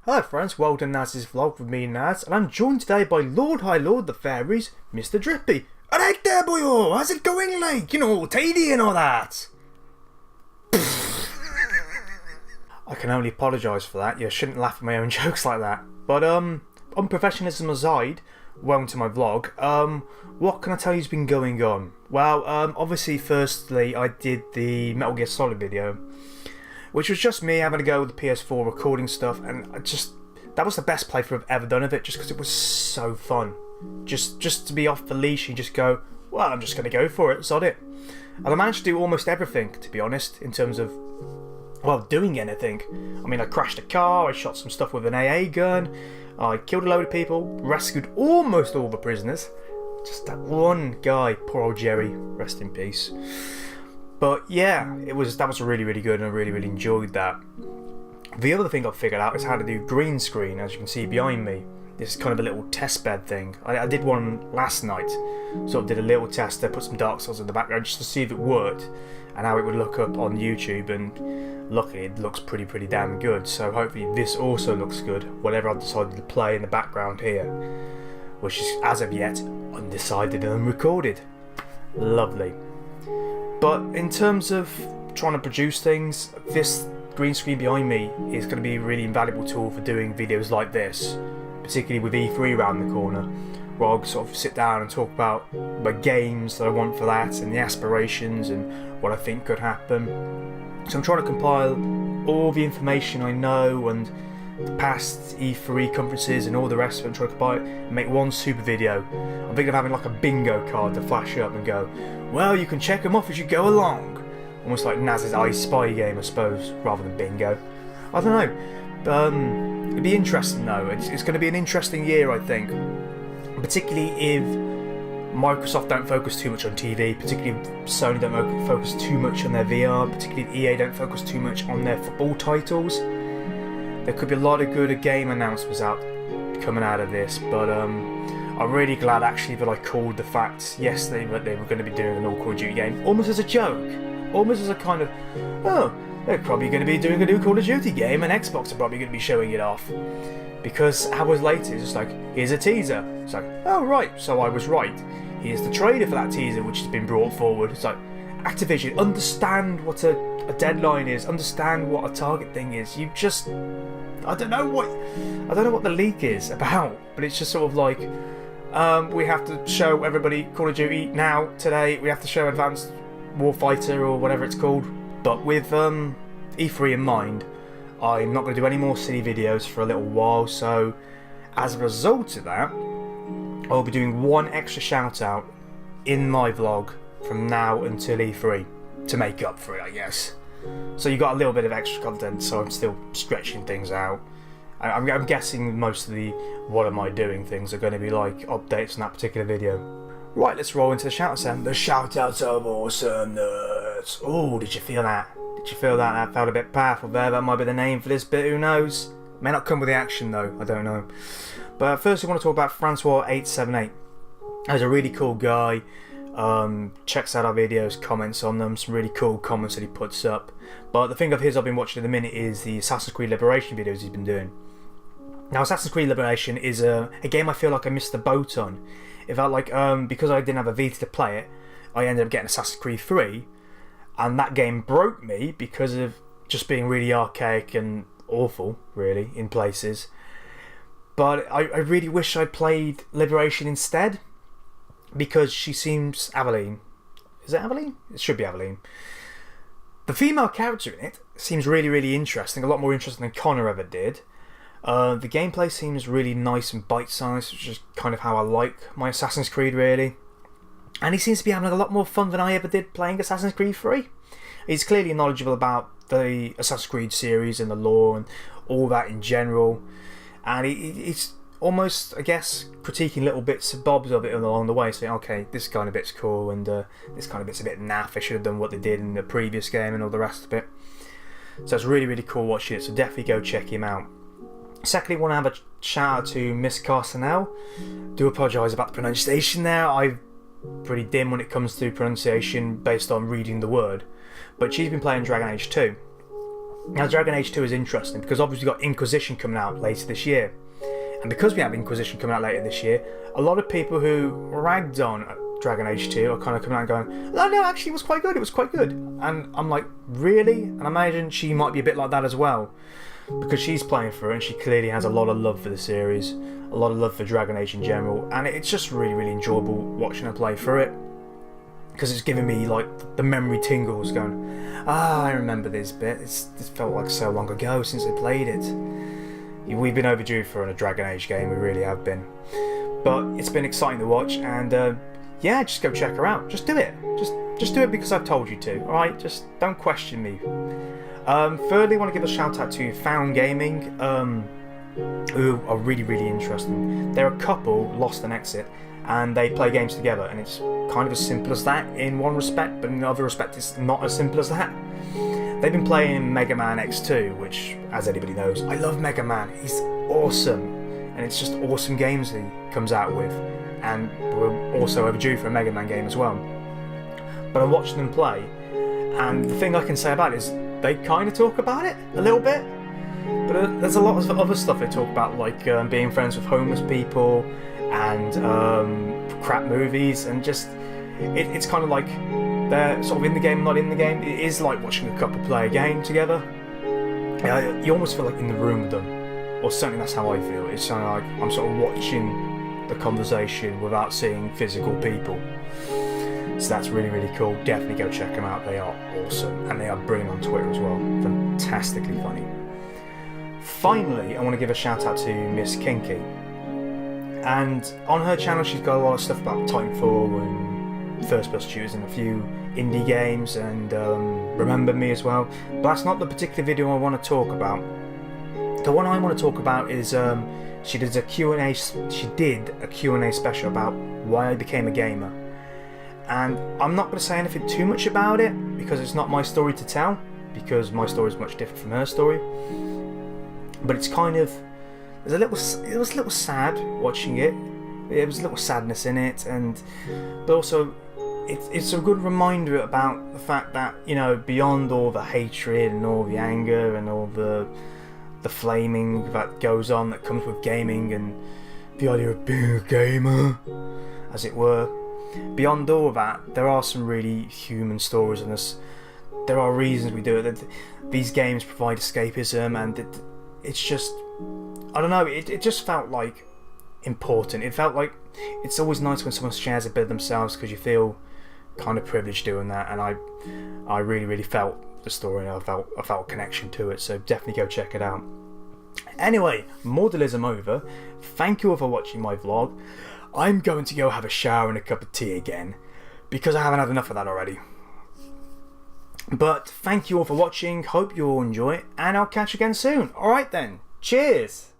Hello friends, welcome to Naz's vlog with me Naz, and I'm joined today by Lord High Lord the Fairies, Mr. Drippy. Alright there boyo, how's it going like, tidy and all that? I can only apologise for that, you shouldn't laugh at my own jokes like that. But unprofessionalism aside, welcome to my vlog. What can I tell you's been going on? Well, obviously firstly I did the Metal Gear Solid video, which was just me having a go with the PS4 recording stuff, and that was the best playthrough I've ever done of it, just because it was so fun. Just to be off the leash and just go, well, I'm just going to go for it, sod it. And I managed to do almost everything, to be honest, in terms of, well, doing anything. I mean, I crashed a car, I shot some stuff with an AA gun, I killed a load of people, rescued almost all the prisoners. Just that one guy, poor old Jerry, rest in peace. But yeah, that was really, really good, and I really, really enjoyed that. The other thing I've figured out is how to do green screen, as you can see behind me. This is kind of a little test bed thing. I did one last night, sort of did a little test there, put some Dark Souls in the background just to see if it worked, and how it would look up on YouTube, and luckily it looks pretty damn good. So hopefully this also looks good, whatever I've decided to play in the background here, which is, as of yet, undecided and unrecorded. Lovely. But in terms of trying to produce things, this green screen behind me is going to be a really invaluable tool for doing videos like this, particularly with E3 around the corner, where I'll sort of sit down and talk about my games that I want for that, and the aspirations, and what I think could happen. So I'm trying to compile all the information I know, and the past E3 conferences and all the rest of it, and try to compile it and make one super video. I'm thinking of having like a bingo card to flash up and go, well, you can check them off as you go along. Almost like Naz's I Spy game, I suppose, rather than bingo. I don't know. It'd be interesting though. It's going to be an interesting year, I think. Particularly if Microsoft don't focus too much on TV, particularly if Sony don't focus too much on their VR, particularly if EA don't focus too much on their football titles. There could be a lot of good game announcements coming out of this, but I'm really glad actually that I called the fact yesterday that they were going to be doing an all Call of Duty game, almost as a joke, almost as a kind of, oh, they're probably going to be doing a new Call of Duty game and Xbox are probably going to be showing it off. Because hours later it's just like, here's a teaser. It's like, oh right, so I was right. Here's the trailer for that teaser which has been brought forward. It's like, Activision, understand what a deadline is, understand what a target thing is. You just, I don't know what the leak is about, but it's just sort of like, we have to show everybody Call of Duty now, today, we have to show Advanced Warfighter or whatever it's called. But with E3 in mind, I'm not going to do any more silly videos for a little while, so as a result of that, I'll be doing one extra shout out in my vlog from now until E3 to make up for it, I guess. So you got a little bit of extra content, so I'm still stretching things out. I'm guessing most of the what am I doing things are going to be like updates on that particular video. Right, let's roll into the shout-outs then. The shout-outs of Awesomeness. Oh, did you feel that? Did you feel that? That felt a bit powerful there. That might be the name for this bit, who knows? May not come with the action though, I don't know. But first I want to talk about Francois878. He's a really cool guy. Checks out our videos, comments on them, some really cool comments that he puts up. But the thing of his I've been watching at the minute is the Assassin's Creed Liberation videos he's been doing. Now Assassin's Creed Liberation is a game I feel like I missed the boat on. It felt like, because I didn't have a Vita to play it, I ended up getting Assassin's Creed 3, and that game broke me because of just being really archaic and awful, really, in places. But I really wish I played Liberation instead, because she seems, Aveline, is it Aveline? It should be Aveline. The female character in it seems really interesting, a lot more interesting than Connor ever did. The gameplay seems really nice and bite-sized, which is kind of how I like my Assassin's Creed, really. And he seems to be having a lot more fun than I ever did playing Assassin's Creed 3. He's clearly knowledgeable about the Assassin's Creed series and the lore and all that in general. And he's almost, I guess, critiquing little bits and bobs of it along the way, saying, okay, this kind of bit's cool, and this kind of bit's a bit naff, they should have done what they did in the previous game and all the rest of it. So it's really cool watching it, so definitely go check him out. Secondly, I want to have a shout out to Miss Carcinell. Do apologise about the pronunciation there. I'm pretty dim when it comes to pronunciation based on reading the word. But she's been playing Dragon Age 2. Now, Dragon Age 2 is interesting because obviously we've got Inquisition coming out later this year. And because we have Inquisition coming out later this year, a lot of people who ragged on Dragon Age 2 are kind of coming out and going, oh no, actually it was quite good, it was quite good. And I'm like, really? And I imagine she might be a bit like that as well, because she's playing for it and she clearly has a lot of love for the series, a lot of love for Dragon Age in general, and it's just really, really enjoyable watching her play through it, because it's giving me like the memory tingles going, I remember this bit, this felt like so long ago since I played it. We've been overdue for a Dragon Age game, we really have been. But it's been exciting to watch, and yeah, just go check her out. Just do it. Just do it because I've told you to, alright? Just don't question me. Thirdly, I want to give a shout out to Found Gaming, who are really, really interesting. They're a couple, Lost and Exit, and they play games together, and it's kind of as simple as that in one respect, but in another respect it's not as simple as that. They've been playing Mega Man X2, which, as anybody knows, I love Mega Man. He's awesome, and it's just awesome games he comes out with, and we're also overdue for a Mega Man game as well. But I watched them play, and the thing I can say about it is they kind of talk about it a little bit, but there's a lot of other stuff they talk about, like being friends with homeless people and crap movies, and just it's kind of like they're sort of in the game, not in the game. It is like watching a couple play a game together. You almost feel like in the room with them, or certainly that's how I feel. It's kind of like I'm sort of watching the conversation without seeing physical people. So that's really, really cool. Definitely go check them out. They are awesome, and they are brilliant on Twitter as well. Fantastically funny. Finally, I want to give a shout out to Miss Kinky. And on her channel, she's got a lot of stuff about Titanfall and first-person shooters and a few indie games, and Remember Me as well. But that's not the particular video I want to talk about. The one I want to talk about is she did a Q&A special about why I became a gamer. And I'm not going to say anything too much about it because it's not my story to tell, because my story is much different from her story. But it's kind of, it was a little sad watching it. There was a little sadness in it, but also it's a good reminder about the fact that, you know, beyond all the hatred and all the anger and all the flaming that goes on that comes with gaming and the idea of being a gamer, as it were, beyond all of that, there are some really human stories in this. There are reasons we do it. These games provide escapism, and it's just, I don't know, it just felt like important. It felt like it's always nice when someone shares a bit of themselves, because you feel kind of privileged doing that, and I really, really felt the story, and I felt a connection to it, so definitely go check it out. Anyway, mortalism over. Thank you all for watching my vlog. I'm going to go have a shower and a cup of tea again, because I haven't had enough of that already. But thank you all for watching, hope you all enjoy it, and I'll catch you again soon. Alright then, cheers!